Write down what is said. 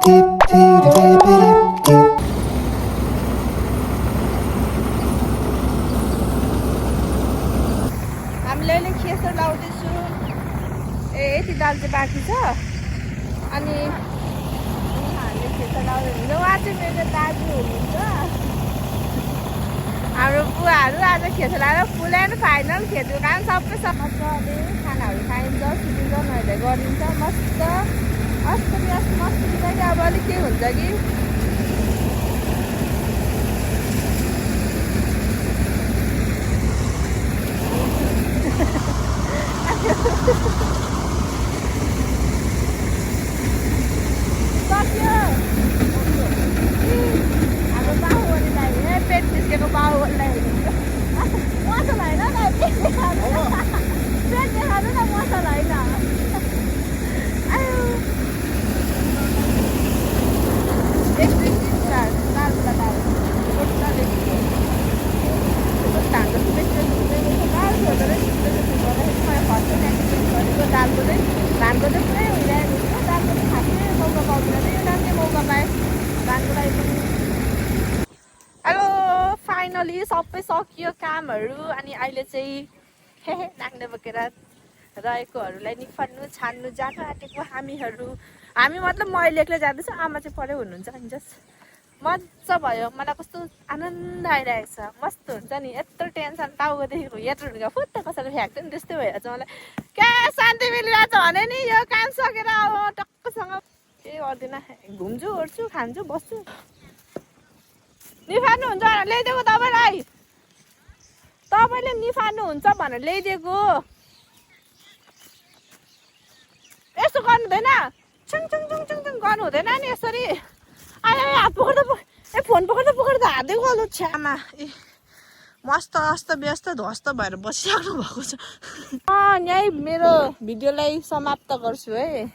हामीले अहिले खेसर लाउँदैछु। यति दाल चाहिँ बाँकी छ। अनि उहाँहरूले खेसर लाउँदै हुन्छ। उहाँ चाहिँ मेरो दाजु हुनुहुन्छ। हाम्रो बुवाहरू आज खेत लाएर फुल एन्ड फाइनल खेतको काम सबै मजाले खानाहरू खाइन्छ, सुतिन्छ, नुहाइधुवाइ गरिन्छ। मस्त अस्ति मस्त कि अब अलिक के हुन्छ कि सक्यो हाम्रो बाहुबलीलाई पेट निस्केको बाहुबलीलाई मसल होइन न पेट देखाउनु न मसल होइन। दालको चाहिँ धानको चाहिँ पुरै हुँदैन दालको चाहिँ खासै मौका पाउँदैन। यो नाम चाहिँ मौका पाएँ धानको लागि पनि। हेलो फाइनली सबै सकियो कामहरू। अनि अहिले चाहिँ नाङ्ले बोकेर रहेकोहरूलाई निफार्नु छान्नु जानु आँटेको हामी मतलब म अहिले एक्लै जाँदैछु। आमा चाहिँ परै हुनुहुन्छ अनि जस्ट मजा भयो। मलाई कस्तो आनन्द आइरहेको छ। मस्त हुन्छ नि यत्रो टेन्सन टाउकोदेखिको यत्रो हुँदा फुत्त कसैले फ्याँक्थ्यो नि त्यस्तै भइरहेको छ मलाई। क्या शान्ति मिलिरहेको छ भने नि यो काम सकेर अब टक्कसँग केही गर्दिनँ। घुम्छु ओर्छु खान्छु बस्छु। निफार्नुहुन्छ भनेर ल्याइदिएको तपाईँलाई। तपाईँले निफार्नुहुन्छ भनेर ल्याइदिएको। यस्तो गर्नु हुँदैन। छुङ छुङ छुङ छुङ छुङ गर्नु हुँदैन नि यसरी। हात पक्रिँदा फोन पक्रिँदा हातै गल्नु छ्यामा। ए मस्त अस्त व्यस्त ध्वस्त भएर बसिराख्नु भएको छ। यहीँ मेरो भिडियोलाई समाप्त गर्छु है।